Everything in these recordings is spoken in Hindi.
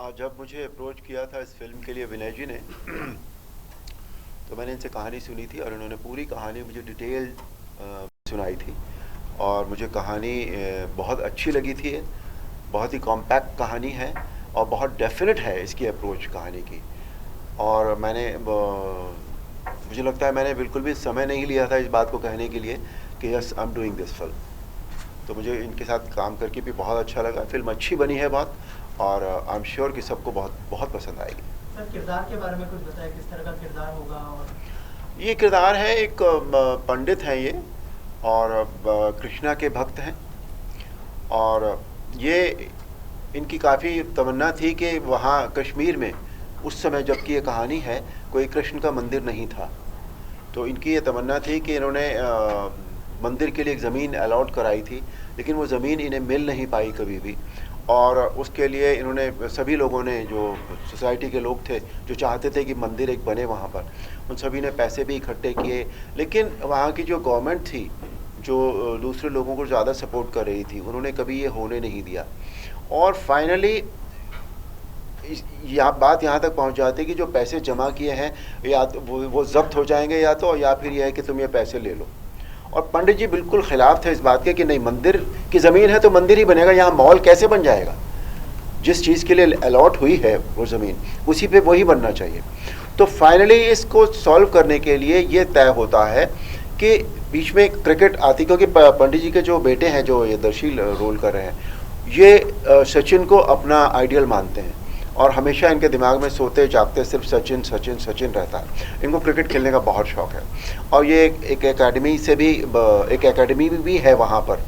जब मुझे अप्रोच किया था इस फिल्म के लिए विनय जी ने तो मैंने इनसे कहानी सुनी थी और इन्होंने पूरी कहानी मुझे डिटेल सुनाई थी। और मुझे कहानी बहुत अच्छी लगी थी। बहुत ही कॉम्पैक्ट कहानी है और बहुत डेफिनेट है इसकी अप्रोच कहानी की। और मुझे लगता है मैंने बिल्कुल भी समय नहीं लिया था इस बात को कहने के लिए कि yes I am doing this film. तो मुझे इनके साथ काम करके भी बहुत अच्छा लगा। फिल्म अच्छी बनी है बहुत, और आई एम श्योर कि सबको बहुत बहुत पसंद आएगी। सर, किरदार के बारे में कुछ बताएं, किस तरह का किरदार होगा? और ये किरदार है एक पंडित हैं ये, और कृष्णा के भक्त हैं। और ये इनकी काफ़ी तमन्ना थी कि वहाँ कश्मीर में उस समय जबकि ये कहानी है कोई कृष्ण का मंदिर नहीं था। तो इनकी ये तमन्ना थी कि इन्होंने मंदिर के लिए एक ज़मीन अलॉट कराई थी, लेकिन वो ज़मीन इन्हें मिल नहीं पाई कभी भी। और उसके लिए इन्होंने सभी लोगों ने, जो सोसाइटी के लोग थे जो चाहते थे कि मंदिर एक बने वहाँ पर, उन सभी ने पैसे भी इकट्ठे किए। लेकिन वहाँ की जो गवर्नमेंट थी, जो दूसरे लोगों को ज़्यादा सपोर्ट कर रही थी, उन्होंने कभी ये होने नहीं दिया। और फाइनली बात यहाँ तक पहुँच जाती है कि जो पैसे जमा किए हैं या तो वो जब्त हो जाएंगे, या फिर यह है कि तुम ये पैसे ले लो। और पंडित जी बिल्कुल खिलाफ थे इस बात के कि नहीं, मंदिर की ज़मीन है तो मंदिर ही बनेगा, यहाँ मॉल कैसे बन जाएगा। जिस चीज़ के लिए अलॉट हुई है वो ज़मीन, उसी पे वही बनना चाहिए। तो फाइनली इसको सॉल्व करने के लिए ये तय होता है कि बीच में क्रिकेट आती, क्योंकि पंडित जी के जो बेटे हैं जो ये दर्शी रोल कर रहे हैं, ये सचिन को अपना आइडियल मानते हैं और हमेशा इनके दिमाग में सोते जागते सिर्फ सचिन सचिन सचिन रहता है। इनको क्रिकेट खेलने का बहुत शौक़ है और ये एक एकेडमी से भी, एक एकेडमी भी है वहाँ पर,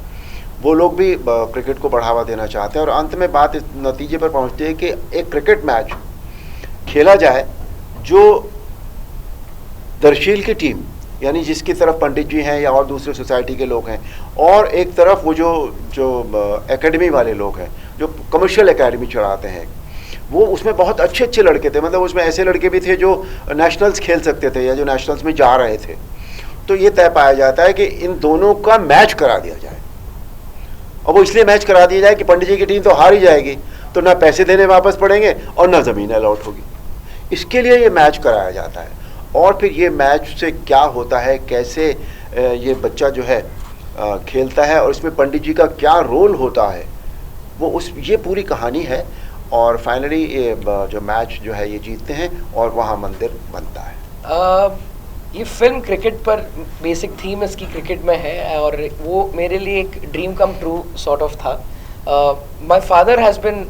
वो लोग भी क्रिकेट को बढ़ावा देना चाहते हैं। और अंत में बात इस नतीजे पर पहुँचती है कि एक क्रिकेट मैच खेला जाए जो दर्शील की टीम, यानी जिसकी तरफ पंडित जी हैं या और दूसरे सोसाइटी के लोग हैं, और एक तरफ वो जो एकेडमी वाले लोग हैं जो कमर्शियल एकेडमी चलाते हैं, वो उसमें बहुत अच्छे अच्छे लड़के थे। मतलब उसमें ऐसे लड़के भी थे जो नेशनल्स खेल सकते थे या जो नेशनल्स में जा रहे थे। तो ये तय पाया जाता है कि इन दोनों का मैच करा दिया जाए। और वो इसलिए मैच करा दिया जाए कि पंडित जी की टीम तो हार ही जाएगी, तो ना पैसे देने वापस पड़ेंगे और ना ज़मीन अलॉट होगी। इसके लिए ये मैच कराया जाता है। और फिर ये मैच से क्या होता है, कैसे ये बच्चा जो है खेलता है और इसमें पंडित जी का क्या रोल होता है, ये पूरी कहानी है। और फाइनली ये जो मैच जो है ये जीतते हैं और वहाँ मंदिर बनता है। ये फिल्म क्रिकेट पर, बेसिक थीम इसकी क्रिकेट में है और वो मेरे लिए एक dream come true sort of था। माय फादर हैज़ बिन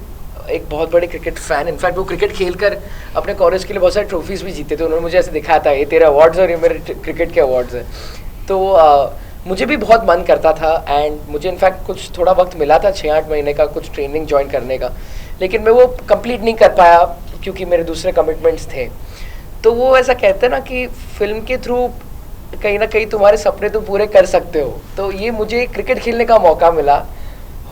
एक बहुत बड़े क्रिकेट फ़ैन। इनफैक्ट वो क्रिकेट खेलकर अपने कॉलेज के लिए बहुत सारे ट्रॉफीज़ भी जीते थे। उन्होंने मुझे ऐसे दिखाया था, ये तेरे अवार्ड्स और ये मेरे क्रिकेट के अवार्ड्स हैं। तो मुझे भी बहुत मन करता था एंड मुझे इनफैक्ट कुछ थोड़ा वक्त मिला था 6-8 महीने का कुछ ट्रेनिंग ज्वाइन करने का, लेकिन मैं वो कंप्लीट नहीं कर पाया क्योंकि मेरे दूसरे कमिटमेंट्स थे। तो वो ऐसा कहते हैं ना कि फिल्म के थ्रू कहीं ना कहीं तुम्हारे सपने तुम पूरे कर सकते हो। तो ये मुझे क्रिकेट खेलने का मौका मिला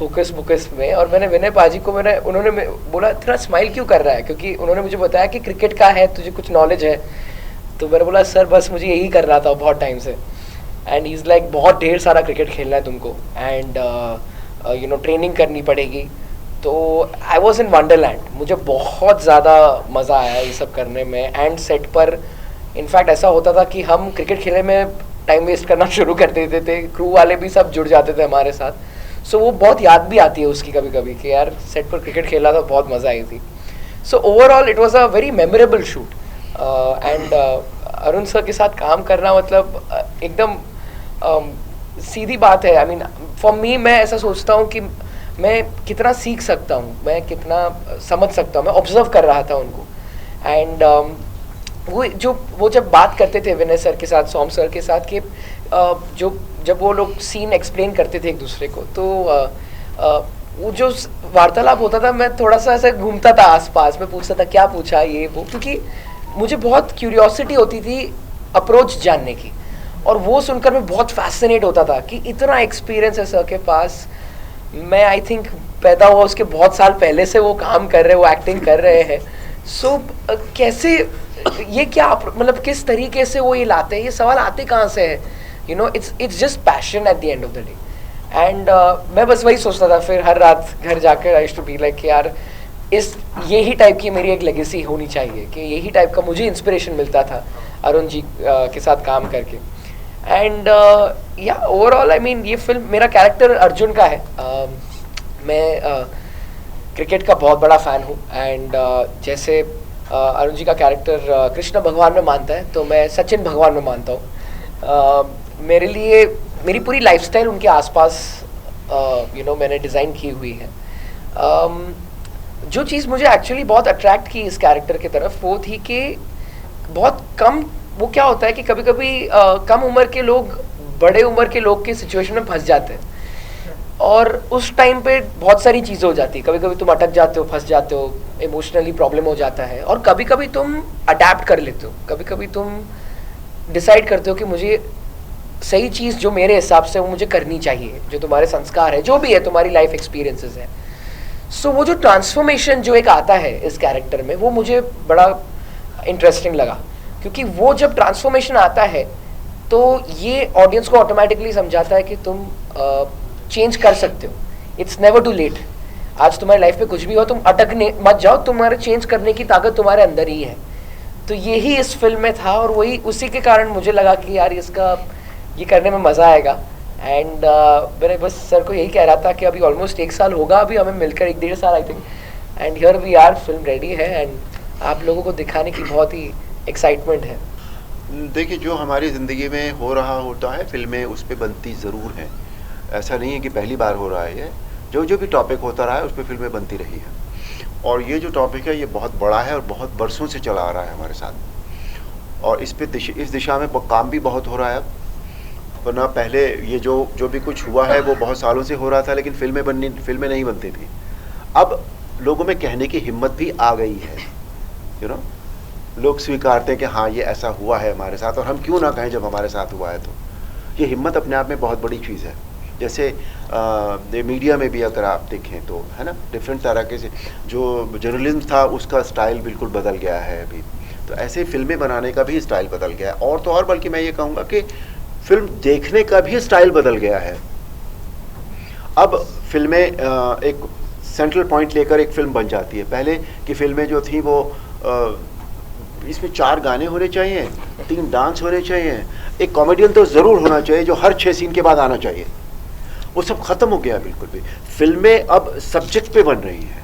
होकस बुकस में। और मैंने विनय पाजी को उन्होंने बोला इतना स्माइल क्यों कर रहा है, क्योंकि उन्होंने मुझे बताया कि क्रिकेट का है, तुझे कुछ नॉलेज है। तो मैंने बोला सर बस मुझे यही कर रहा था बहुत टाइम से। एंड ही इज़ लाइक बहुत ढेर सारा क्रिकेट खेलना है तुमको एंड यू नो ट्रेनिंग करनी पड़ेगी। तो आई वॉज इन वंडरलैंड। मुझे बहुत ज़्यादा मज़ा आया ये सब करने में। एंड सेट पर इनफैक्ट ऐसा होता था कि हम क्रिकेट खेलने में टाइम वेस्ट करना शुरू कर देते थे, क्रू वाले भी सब जुड़ जाते थे हमारे साथ। सो वो बहुत याद भी आती है उसकी कभी कभी कि यार सेट पर क्रिकेट खेला था, बहुत मज़ा आई थी। So overall it was a very memorable shoot. And Arun sir के साथ काम करना मतलब एकदम सीधी बात है। आई मीन फॉर मी, मैं ऐसा सोचता हूँ कि मैं कितना सीख सकता हूँ, मैं कितना समझ सकता हूँ। मैं ऑब्जर्व कर रहा था उनको। एंड वो जब बात करते थे विनय सर के साथ, सोम सर के साथ, कि जब वो लोग सीन एक्सप्लेन करते थे एक दूसरे को, तो वो जो वार्तालाप होता था, मैं थोड़ा सा ऐसे घूमता था आसपास, मैं पूछता था क्या पूछा ये वो, क्योंकि मुझे बहुत क्यूरियोसिटी होती थी अप्रोच जानने की। और वो सुनकर मैं बहुत फैसिनेट होता था कि इतना एक्सपीरियंस है सर के पास। मैं आई थिंक पैदा हुआ उसके बहुत साल पहले से वो काम कर रहे हैं, वो एक्टिंग कर रहे हैं। सो कैसे ये क्या मतलब किस तरीके से वो ये लाते हैं, ये सवाल आते कहाँ से है? You know it's just passion at the end of the day. And मैं बस वही सोचता था फिर हर रात घर जाकर, I used to be like यार इस यही टाइप की मेरी एक लेगेसी होनी चाहिए कि यही टाइप का मुझे इंस्पिरेशन मिलता था अरुण जी के साथ काम करके। एंड या ओवरऑल आई मीन ये फिल्म, मेरा कैरेक्टर अर्जुन का है। मैं क्रिकेट का बहुत बड़ा फ़ैन हूँ एंड जैसे अरुण जी का कैरेक्टर कृष्ण भगवान में मानता है, तो मैं सचिन भगवान में मानता हूँ। मेरे लिए मेरी पूरी लाइफस्टाइल उनके आसपास मैंने डिज़ाइन की हुई है। जो चीज़ मुझे एक्चुअली बहुत अट्रैक्ट की इस कैरेक्टर की तरफ वो थी कि बहुत कम, वो क्या होता है कि कभी कभी कम उम्र के लोग बड़े उम्र के लोग के सिचुएशन में फंस जाते हैं और उस टाइम पे बहुत सारी चीज़ें हो जाती है। कभी कभी तुम अटक जाते हो, फंस जाते हो, इमोशनली प्रॉब्लम हो जाता है, और कभी कभी तुम अडेप्ट कर लेते हो, कभी कभी तुम डिसाइड करते हो कि मुझे सही चीज़ जो मेरे हिसाब से वो मुझे करनी चाहिए, जो तुम्हारे संस्कार है, जो भी है तुम्हारी लाइफ एक्सपीरियंसेस है। सो वो जो ट्रांसफॉर्मेशन जो एक आता है इस कैरेक्टर में, वो मुझे बड़ा इंटरेस्टिंग लगा, क्योंकि वो जब ट्रांसफॉर्मेशन आता है तो ये ऑडियंस को ऑटोमेटिकली समझाता है कि तुम चेंज कर सकते हो। It's never too late. आज तुम्हारी लाइफ में कुछ भी हो, तुम अटकने मत जाओ, तुम्हारे चेंज करने की ताकत तुम्हारे अंदर ही है। तो यही इस फिल्म में था और वही उसी के कारण मुझे लगा कि यार इसका ये करने में मज़ा आएगा। एंड मैंने बस सर को यही कह रहा था कि अभी ऑलमोस्ट 1 साल होगा अभी हमें मिलकर, 1-1.5 साल I think, and here we are, film ready है एंड आप लोगों को दिखाने की बहुत ही एक्साइटमेंट है। देखिए, जो हमारी ज़िंदगी में हो रहा होता है फिल्में उस पर बनती ज़रूर हैं। ऐसा नहीं है कि पहली बार हो रहा है। ये जो भी टॉपिक होता रहा है उस पर फिल्में बनती रही हैं, और ये जो टॉपिक है ये बहुत बड़ा है और बहुत बरसों से चला आ रहा है हमारे साथ, और इस दिशा में काम भी बहुत हो रहा है। वरना पहले ये जो भी कुछ हुआ है वो बहुत सालों से हो रहा था, लेकिन फिल्में नहीं बनती थी। अब लोगों में कहने की हिम्मत भी आ गई है। लोग स्वीकारते हैं कि हाँ ये ऐसा हुआ है हमारे साथ, और हम क्यों ना कहें जब हमारे साथ हुआ है। तो ये हिम्मत अपने आप में बहुत बड़ी चीज़ है। जैसे मीडिया में भी अगर आप देखें तो है ना, डिफरेंट तरह के से जो जर्नलिज्म था उसका स्टाइल बिल्कुल बदल गया है अभी। तो ऐसे फिल्में बनाने का भी स्टाइल बदल गया है, और तो और बल्कि मैं ये कहूँगा कि फिल्म देखने का भी स्टाइल बदल गया है। अब फिल्में एक सेंट्रल पॉइंट लेकर एक फिल्म बन जाती है। पहले की फिल्में जो थी वो इसमें 4 गाने होने चाहिए, 3 डांस होने चाहिए, एक कॉमेडियन तो ज़रूर होना चाहिए जो हर 6 सीन के बाद आना चाहिए। वो सब ख़त्म हो गया बिल्कुल भी। फिल्में अब सब्जेक्ट पे बन रही हैं,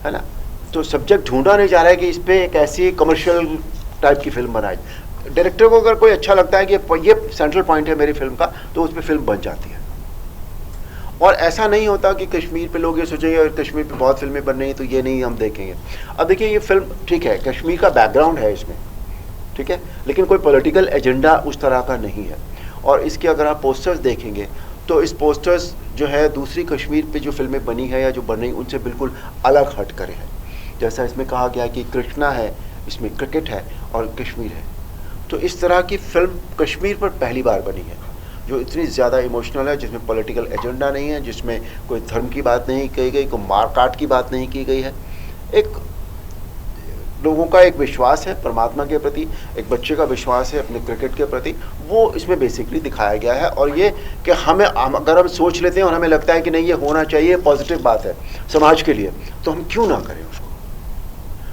है ना। तो सब्जेक्ट ढूंढा नहीं जा रहा है कि इस पर एक ऐसी कमर्शियल टाइप की फिल्म बनाई। डायरेक्टर को अगर कोई अच्छा लगता है कि ये सेंट्रल पॉइंट है मेरी फिल्म का, तो उस पर फिल्म बन जाती है। और ऐसा नहीं होता कि कश्मीर पे लोग ये सोचेंगे और कश्मीर पे बहुत फिल्में बन रही हैं तो ये नहीं हम देखेंगे। अब देखिए, ये फिल्म ठीक है, कश्मीर का बैकग्राउंड है इसमें, ठीक है, लेकिन कोई पॉलिटिकल एजेंडा उस तरह का नहीं है। और इसके अगर आप पोस्टर्स देखेंगे तो इस पोस्टर्स जो है दूसरी कश्मीर पे जो फिल्में बनी है या जो बन रही उनसे बिल्कुल अलग हट कर है। जैसा इसमें कहा गया कि कृष्णा है, इसमें क्रिकेट है और कश्मीर है। तो इस तरह की फिल्म कश्मीर पर पहली बार बनी है जो इतनी ज़्यादा इमोशनल है, जिसमें पॉलिटिकल एजेंडा नहीं है, जिसमें कोई धर्म की बात नहीं कही गई, कोई मारकाट की बात नहीं की गई है। एक लोगों का एक विश्वास है परमात्मा के प्रति, एक बच्चे का विश्वास है अपने क्रिकेट के प्रति, वो इसमें बेसिकली दिखाया गया है। और ये कि अगर हम सोच लेते हैं और हमें लगता है कि नहीं ये होना चाहिए, पॉजिटिव बात है समाज के लिए, तो हम क्यों ना करें उसको।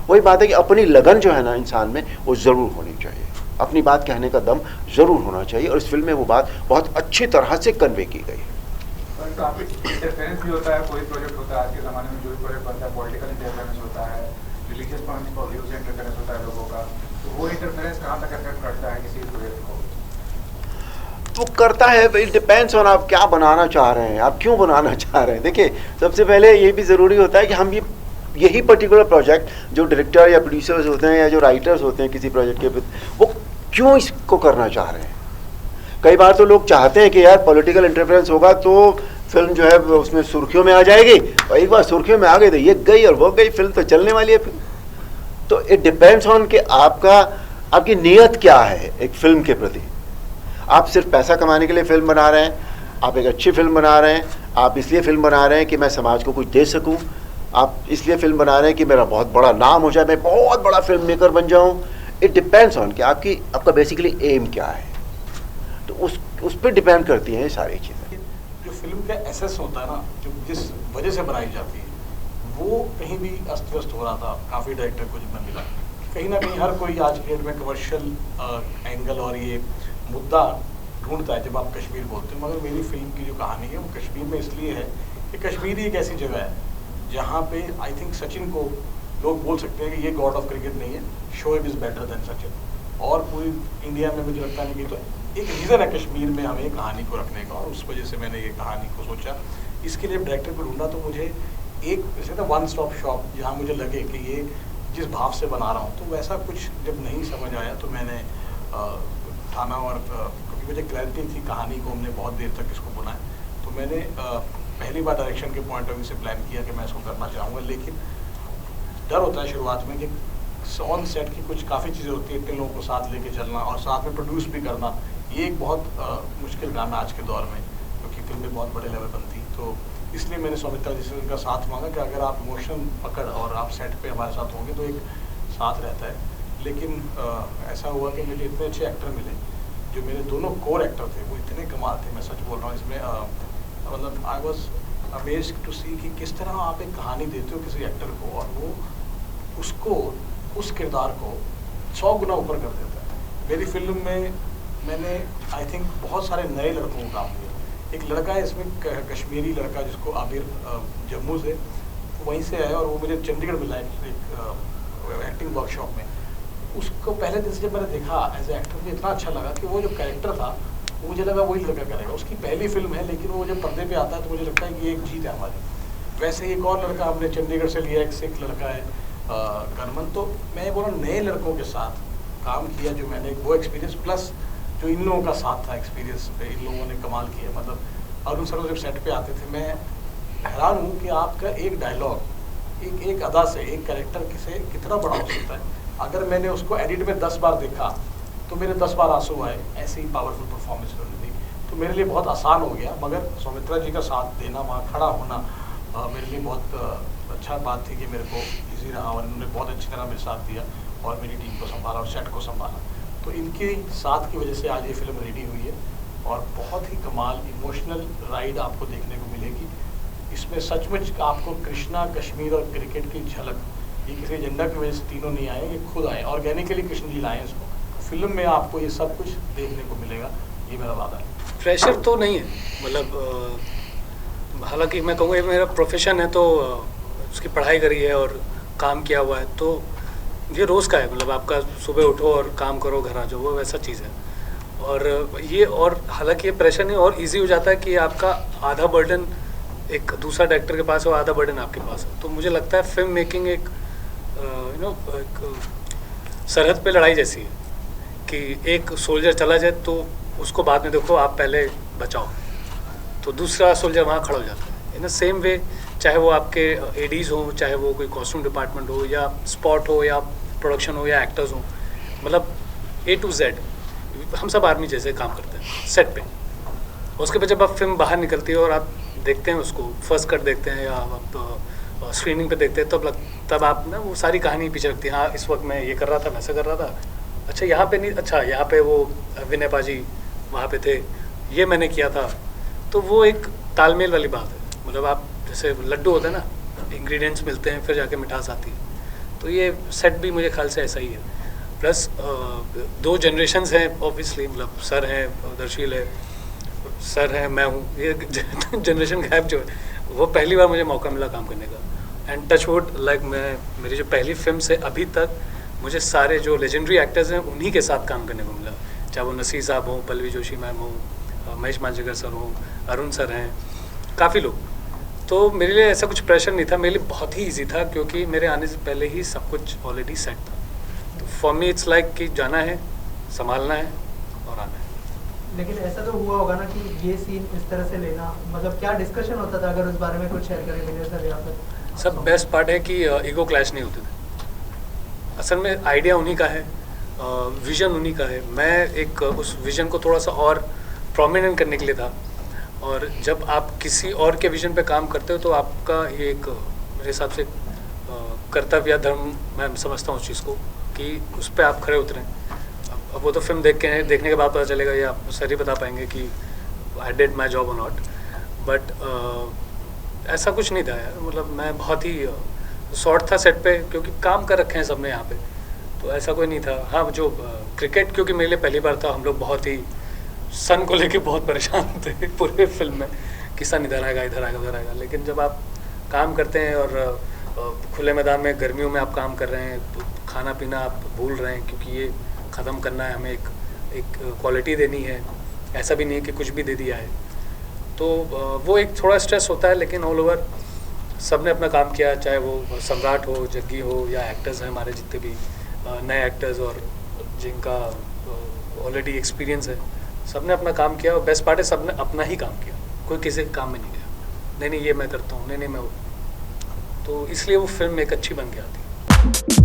वही बात है कि अपनी लगन जो है ना इंसान में, वो ज़रूर होनी चाहिए, अपनी बात कहने का दम ज़रूर होना चाहिए। और इस फिल्म में वो बात बहुत अच्छी तरह से कन्वे की गई है। काफ़ी इंटरफेरेंस भी होता है, कोई प्रोजेक्ट होता है आज के ज़माने में, जो भी प्रोजेक्ट बनता है पॉलिटिकल इंटरफेरेंस होता है, रिलीजियस पॉइंट्स ऑफ व्यू से इंटरफेरेंस होता है लोगों का। तो वो इंटरफेरेंस कहाँ तक अफेक्ट करता है किसी प्रोजेक्ट को? वो करता है, इट डिपेंड्स ऑन आप क्या बनाना चाह रहे हैं, आप क्यों बनाना चाह रहे हैं। देखिए, सबसे पहले ये भी ज़रूरी होता है कि हम यही पर्टिकुलर प्रोजेक्ट जो डायरेक्टर या प्रोड्यूसर्स होते हैं या जो राइटर्स होते हैं किसी प्रोजेक्ट के, वो क्यों इसको करना चाह रहे हैं। कई बार तो लोग चाहते हैं कि यार पॉलिटिकल इंटरफेरेंस होगा तो फिल्म जो है उसमें सुर्खियों में आ जाएगी, और एक बार सुर्खियों में आ गई तो ये गई और वो गई, फिल्म तो चलने वाली है फिल्म। तो इट डिपेंड्स ऑन कि आपकी नीयत क्या है एक फिल्म के प्रति। आप सिर्फ पैसा कमाने के लिए फिल्म बना रहे हैं, आप एक अच्छी फिल्म बना रहे हैं, आप इसलिए फिल्म बना रहे हैं कि मैं समाज को कुछ दे सकूं, आप इसलिए फिल्म बना रहे हैं कि मेरा बहुत बड़ा नाम हो जाए, मैं बहुत बड़ा फिल्म मेकर बन जाऊं। इट डिपेंड्स ऑन कि आपका बेसिकली एम क्या है। तो उस पर डिपेंड करती हैं ये सारी चीज़ें। जो फिल्म का एसेस होता है ना, जो जिस वजह से बनाई जाती है, वो कहीं भी अस्त व्यस्त हो रहा था। काफ़ी डायरेक्टर को जब मैं मिला, कहीं ना कहीं हर कोई आज के डेट में कमर्शियल एंगल और ये मुद्दा ढूंढता है जब आप कश्मीर बोलते हैं, मगर मेरी फिल्म की जो कहानी है वो कश्मीर में इसलिए है कि कश्मीर ही एक ऐसी जगह है जहाँ पे आई थिंक सचिन को लोग बोल सकते हैं कि ये गॉड ऑफ क्रिकेट नहीं है, Shoaib is better than Sachin. और पूरी इंडिया में मुझे लगता नहीं कि तो एक रीज़न है कश्मीर में हमें कहानी को रखने का, और उस वजह से मैंने ये कहानी को सोचा। इसके लिए डायरेक्टर को ढूंढा तो मुझे एक जैसे ना वन स्टॉप शॉप जहाँ मुझे लगे कि ये जिस भाव से बना रहा हूँ, तो वैसा कुछ जब नहीं समझ आया तो मैंने ठाना, और क्योंकि मुझे क्लैरिटी थी कहानी को, हमने बहुत देर तक इसको बनाया, तो मैंने पहली बार डायरेक्शन के पॉइंट ऑफ व्यू से प्लान किया कि मैं इसको करना चाहूँगा। लेकिन डर होता है शुरुआत में कि ऑन सेट की कुछ काफ़ी चीज़ें होती है, इतने लोगों को साथ लेके चलना और साथ में प्रोड्यूस भी करना, ये एक बहुत मुश्किल काम है आज के दौर में, क्योंकि फिल्में बहुत बड़े लेवल बनती। तो इसलिए मैंने सौमित्रा जी से उनका साथ मांगा कि अगर आप इमोशन पकड़ और आप सेट पे हमारे साथ होंगे तो एक साथ रहता है। लेकिन ऐसा हुआ कि मुझे इतने अच्छे एक्टर मिले, जो मेरे दोनों कोर एक्टर थे वो इतने कमाल थे, मैं सच बोल रहा हूँ। इसमें मतलब आई वॉज अमेज्ड टू सी कि किस तरह आप एक कहानी देते हो किसी एक्टर को और वो उसको उस किरदार को 100 गुना ऊपर कर देता है। मेरी फिल्म में मैंने आई थिंक बहुत सारे नए लड़कों को काम किया। एक लड़का है इसमें कश्मीरी लड़का जिसको आबिर जम्मू से, वहीं से आया और वो मुझे चंडीगढ़ मिला एक एक्टिंग वर्कशॉप में। उसको पहले दिन से जब मैंने देखा एज ए एक्टर, मुझे इतना अच्छा लगा कि वो जो कैरेक्टर था वो मुझे लगा वही लड़का करेगा। उसकी पहली फिल्म है, लेकिन वो जब पर्दे पे आता है तो मुझे लगता है कि ये एक जीत है हमारी। वैसे ही एक और लड़का हमने चंडीगढ़ से लिया, एक सिख लड़का है करमन। तो मैं बोला नए लड़कों के साथ काम किया, जो मैंने वो एक्सपीरियंस प्लस जो इन लोगों का साथ था एक्सपीरियंस पे, इन लोगों ने कमाल किया। मतलब अरुण सर जब सेट पे आते थे, मैं हैरान हूँ कि आपका एक डायलॉग एक अदा से एक कैरेक्टर से कितना बड़ा हो सकता है। अगर मैंने उसको एडिट में 10 बार देखा तो मेरे 10 बार आंसू आए, ऐसे ही पावरफुल परफॉर्मेंस उन्होंने दी। तो मेरे लिए बहुत आसान हो गया, मगर सौमित्रा जी का साथ देना, वहाँ खड़ा होना मेरे लिए बहुत अच्छा बात थी कि मेरे को इजी रहा, और इन्होंने बहुत अच्छी तरह मेरे साथ दिया और मेरी टीम को संभाला और सेट को संभाला। तो इनके साथ की वजह से आज ये फिल्म रेडी हुई है और बहुत ही कमाल इमोशनल राइड आपको देखने को मिलेगी। इसमें सचमुच आपको कृष्णा, कश्मीर और क्रिकेट की झलक, ये किसी एजेंडा की वजह से तीनों नहीं आए, ये खुद आए, ऑर्गेनिकली कृष्ण जी लाए इसको। फिल्म में आपको ये सब कुछ देखने को मिलेगा, ये मेरा वादा है। प्रेशर तो नहीं है, मतलब हालांकि मैं कहूँगा मेरा प्रोफेशन है, तो उसकी पढ़ाई करी है और काम किया हुआ है, तो ये रोज़ का है। मतलब आपका सुबह उठो और काम करो, घर आ जाओ, वो वैसा चीज़ है। और ये, और हालांकि ये प्रेशर नहीं, और इजी हो जाता है कि आपका आधा बर्डन एक दूसरा डायरेक्टर के पास है और आधा बर्डन आपके पास है। तो मुझे लगता है फिल्म मेकिंग एक एक सरहद पे लड़ाई जैसी है कि एक सोल्जर चला जाए तो उसको बाद में देखो, आप पहले बचाओ, तो दूसरा सोल्जर वहाँ खड़ा हो जाता है। इन द सेम वे, चाहे वो आपके एडीज़ हों, चाहे वो कोई कॉस्ट्यूम डिपार्टमेंट हो, या स्पॉट हो, या प्रोडक्शन हो, या एक्टर्स हों, मतलब A to Z हम सब आर्मी जैसे काम करते हैं सेट पे। उसके बाद जब आप फिल्म बाहर निकलती है और आप देखते हैं उसको, फर्स्ट कट देखते हैं या आप स्क्रीनिंग पे देखते हैं, तब आप ना वो सारी कहानी पीछे रखती है। हाँ, इस वक्त मैं ये कर रहा था, वैसा कर रहा था, अच्छा यहाँ पे नहीं, अच्छा यहाँ पे वो विनय पाजी वहाँ पे थे, ये मैंने किया था। तो वो एक तालमेल वाली बात है। मतलब आप जैसे लड्डू होता है ना, इंग्रेडिएंट्स मिलते हैं फिर जाके मिठास आती है, तो ये सेट भी मुझे ख्याल से ऐसा ही है। प्लस 2 जनरेशन्स हैं ऑब्वियसली, मतलब सर हैं, दर्शील है, सर हैं, मैं हूँ, ये जनरेशन गैप जो है, वो पहली बार मुझे मौका मिला काम करने का। एंड टच वुड, लाइक मेरी जो पहली फिल्म से अभी तक मुझे सारे जो लेजेंडरी एक्टर्स हैं उन्हीं के साथ काम करने को मिला, चाहे वो नसीर साहब हों, पल्लवी जोशी मैम हों, महेश मांजरेकर सर हों, अरुण सर हैं, काफ़ी लोग। तो मेरे लिए ऐसा कुछ प्रेशर नहीं था, मेरे लिए बहुत ही ईजी था, क्योंकि मेरे आने से पहले ही सब कुछ ऑलरेडी सेट था। तो फॉर मी इट्स लाइक कि जाना है, संभालना है और आना है। लेकिन ऐसा तो हुआ होगा ना कि ये सीन इस तरह से लेना, मतलब क्या डिस्कशन होता था, अगर उस बारे में कुछ शेयर करें विनय सर या फिर? सब बेस्ट पार्ट है कि ईगो क्लैश नहीं होते थे। असल में आइडिया उन्हीं का है, विज़न उन्हीं का है। मैं एक उस विज़न को थोड़ा सा और प्रोमिनेंट करने के लिए था, और जब आप किसी और के विज़न पे काम करते हो तो आपका ये एक मेरे हिसाब से कर्तव्य या धर्म, मैं समझता हूँ उस चीज़ को, कि उस पर आप खड़े उतरें। अब वो तो फिल्म देखने के बाद पता चलेगा, या सर ही बता पाएंगे कि आई डिड माई जॉब और नॉट। बट ऐसा कुछ नहीं था यार, मतलब मैं बहुत ही शॉर्ट था सेट पे, क्योंकि काम कर रखे हैं सबने यहाँ पे, तो ऐसा कोई नहीं था। हाँ, जो क्रिकेट क्योंकि मेरे लिए पहली बार था, हम लोग बहुत ही सन को लेके बहुत परेशान थे पूरे फिल्म में कि सन इधर आएगा इधर आएगा उधर आएगा, लेकिन जब आप काम करते हैं और खुले मैदान में गर्मियों में आप काम कर रहे हैं, तो खाना पीना आप भूल रहे हैं, क्योंकि ये ख़त्म करना है हमें, एक क्वालिटी देनी है, ऐसा भी नहीं है कि कुछ भी दे दिया है। तो वो एक थोड़ा स्ट्रेस होता है, लेकिन ऑल ओवर सब ने अपना काम किया, चाहे वो सम्राट हो, जग्गी हो, या एक्टर्स हैं हमारे जितने भी नए एक्टर्स और जिनका ऑलरेडी एक्सपीरियंस है, सब ने अपना काम किया। और बेस्ट पार्ट है सब ने अपना ही काम किया, कोई किसी के काम में नहीं गया, नहीं ये मैं करता हूँ, नहीं मैं वो, तो इसलिए वो फिल्म एक अच्छी बन के आती है।